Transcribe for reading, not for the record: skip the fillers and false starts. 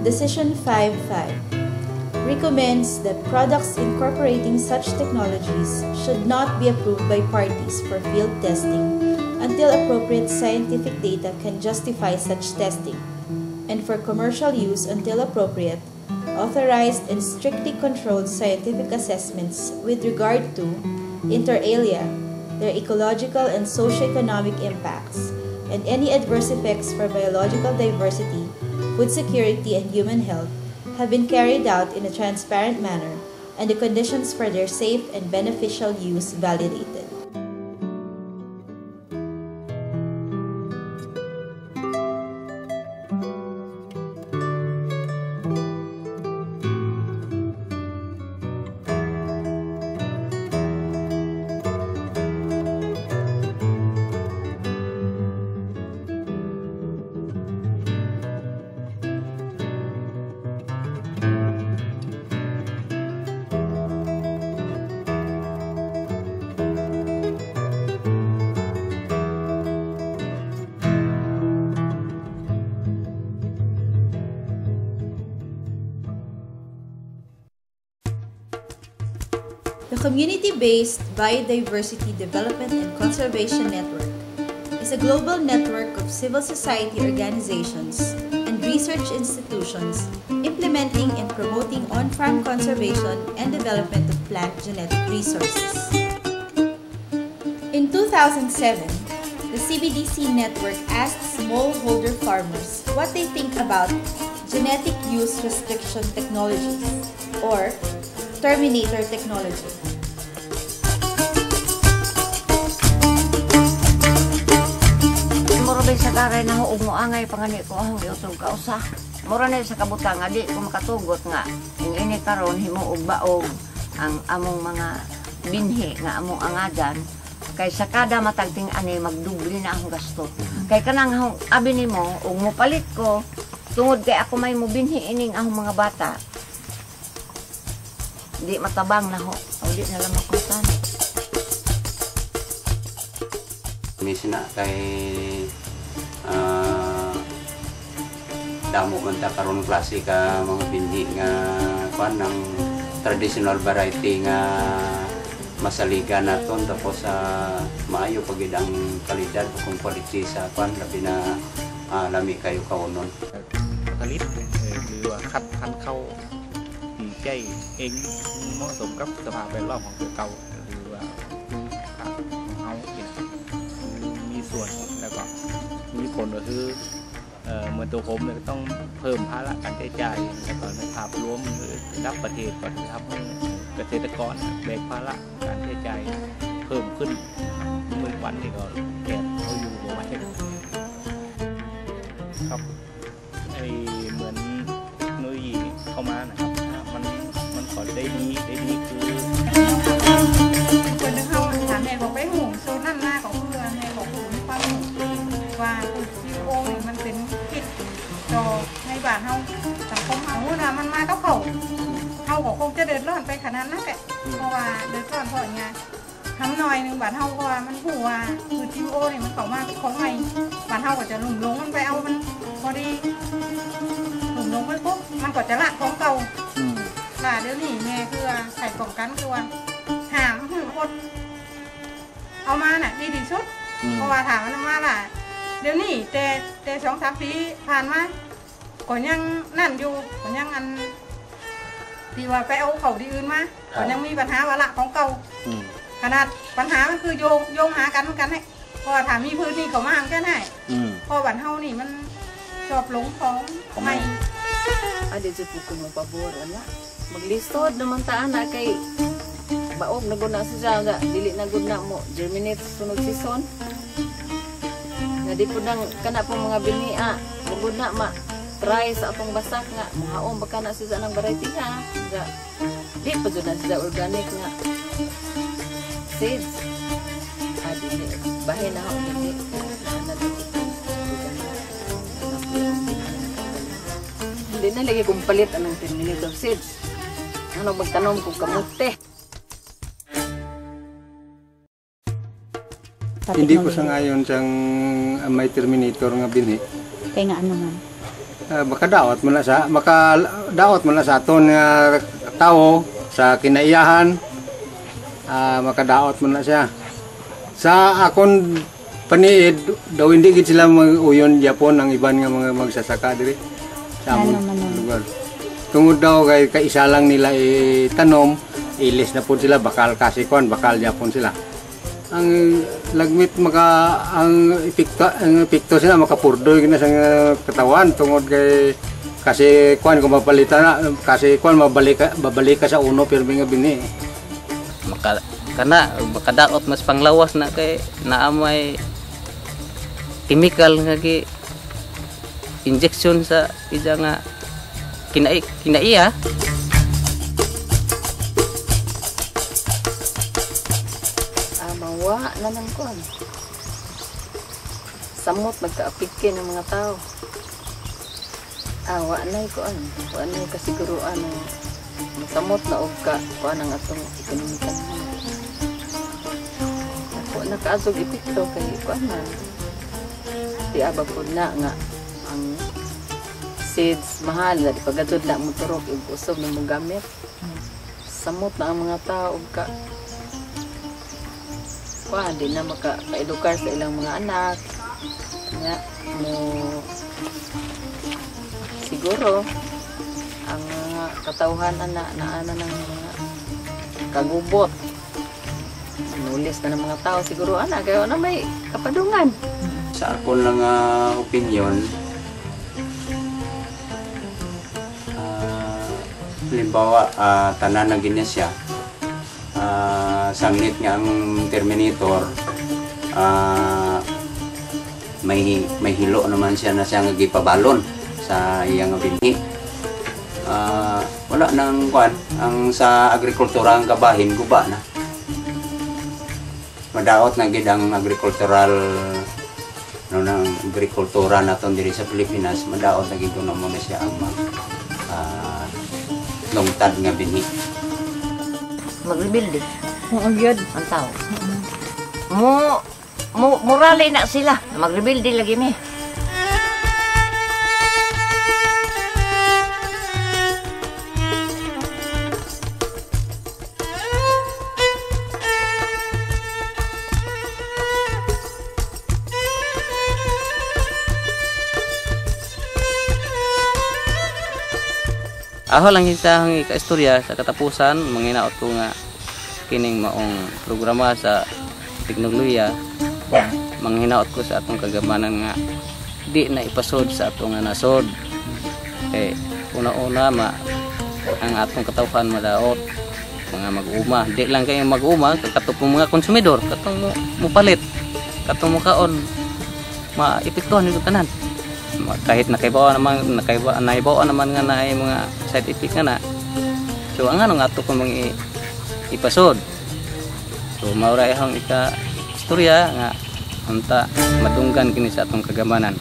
Decision 5.5 recommends that products incorporating such technologies should not be approved by parties for field testing until appropriate scientific data can justify such testing, and for commercial use until appropriate, authorized and strictly controlled scientific assessments with regard to, inter alia, their ecological and socioeconomic impacts, and any adverse effects for biological diversity, food security, and human health have been carried out in a transparent manner, and the conditions for their safe and beneficial use validated. The Community-Based Biodiversity Development and Conservation Network is a global network of civil society organizations and research institutions implementing and promoting on-farm conservation and development of plant genetic resources. In 2007, the CBDC network asked smallholder farmers what they think about genetic use restriction technologies, or Terminator technology. Mura ba sa karay na huog mo angay pangani ko ahong iutog ka usa. Mura na sa kabutang nga di ko makatugot nga. Yung ini karon himo og baog ang among mga binhi nga among angadan. Kay sa kada matagting ani magdubli na akong gasto. Kay kanang ahong abi nimo og mopalit ko tungod kay ako may mobinhi ining ahong mga bata. Di matabang na ho. O di na lang makutan. Misi na kay damo man ta karon klase ka mga bindi nga kuan ng traditional variety nga masaliga naton tapos sa maayo pagid ang kalidad kung quality sa kuan labi na lami kayo kaunon. ผลิตหรือว่าคัดเข้าใจเองเหมาะสมกับสภาพแวดล้อมของตัวเก่าหรือว่าเอามีส่วนแล้วก็มีผลก็คือเหมือนตัวผมเนี่ยก็ต้องเพิ่มภาระการใช้จ่ายแล้วก็ในภาพรวมหรือระดับประเทศก็ทำให้เกษตรกรแบกภาระการใช้จ่ายเพิ่มขึ้นเมื่อวันที่แก่เขาอยู่ประมาณครับเหมือนเทคโนโลยีเข้ามานะครับมันขอได้ดีคือคนนึงเขาถามแม่บอกไปห่วงโซนนั่นหน้าของเพื่อนแม่บอกห่วงความห่วงว่าซีโอนี่มันเป็นพิษต่อในบ้านเฮาสังคมเฮานะมันมากับเขาก็คงจะเดือดร้อนไปขนาดนั้นแหละเพราะว่าเดือดร้อนเพราะไงทำหน่อยหนึ่งบ้านเฮาเพราะว่ามันหัวคือซีโอนี่มันเข้ามาของใหม่บ้านเฮาก็จะหลุ่มลงมันไปเอามันพอดีหลุ่มลงไปปุ๊บมันก็จะละของเก่าเดี๋ยวนี้แม่คือไข่ป้องกันคือว่าหามหืมดเอามาน่ะดีที่สุดเพราะว่าถามมันมาล่ะเดี๋ยวนี้แต่2-3 ปีผ่านมาก็ยังนั่นอยู่ก็ยังอันที่ว่าไปเอาเขาที่อื่นมาก็ยังมีปัญหาว่าละของเก่าขนาดปัญหามันคือโยงหากันเหมือนกันให้เพราะถามมีพื้นที่เขามาแค่ไหนพอบ้านเฮานี่มันชอบหลงของใหม่ada je ko mo pabor wala maglistod naman ta ana kay baog na gud na siya nga dili na gud na mo germinate sunod season nga di pud nang kana pong mga binia gud na ma try sa atong basak nga mahaom baka na siya nang variety ha nga di pa jud na siya organic nga seeds adi bahin na ho dili hindi na lagi kong palit anong Terminator seeds. Ano magtanom kong kamote. Hindi ko sa ngayon siyang may Terminator nga binhi. Kaya nga ano man? makadaot man na sa aton nga tao sa kinaiyahan, makadaot man na siya. Sa akon paniid daw hindi gid sila mag-uyon Japon ang iban nga mga magsasaka diri sa amon lugar. Tungod daw kay kaisa lang nila itanom, ilis na po sila bakal kasi bakal Japon sila. Ang lagmit ang epekto sila makapurdoy na sa katawan tungod kay kasi kung mapalitan na kasi babalik ka sa uno pirmi nga bini. Makadaot mas panglawas na kay naamay chemical nga injection sa ija nga kinaiya. Mawa na nang kuan. Samot magkaapikin ng mga tao. Wa na kuan. Wa na kasiguruan ng samot na og ka kuan ang atong ekonomika. Ako nakaadtog epekto kay kuan man. Di abag pud na nga ang seeds mahal na di pagadud na mo turok ug usog na mo gamit. Samot na ang mga tao og ka di na maka-edukar sa ilang mga anak nga mo siguro ang mga katawhan na ng mga kagubot nulis na ng mga tao siguro kayo na may kapadungan. Sa akon lang opinion, halimbawa tanan na ginesya sanglit nga ang Terminator, may hilo naman siya na siyang gipabalon sa iyang binhi. Wala nang kuan ang sa agrikultura ang kabahin guba na. Madaot na gid ang agricultural nang agrikultura naton diri sa Pilipinas, madaot na gid na mo na siya ang lungtad nga binhi. Mag-rebuild ang tao. Murali na sila. Mag-rebuild lagi mi. Ako lang isang ikaistorya sa katapusan, manginaot ko nga kining maong programa sa teknolohiya. Manghinaot ko sa atong kagamanan nga di na ipasod sa atong nga nasod. Una-una ang atong katawhan madaot mga mag-uma. Di lang kayo mag-uma, katong mga konsumidor, katong mo palit, katong mo kaon, maipektuhan yung tanan. Kahit nakaibawa naman nga na ay mga side effect nga na. So ang nga ato ko mga ipasod. So maura ihang istorya nga unta madunggan kini sa atong kagamanan.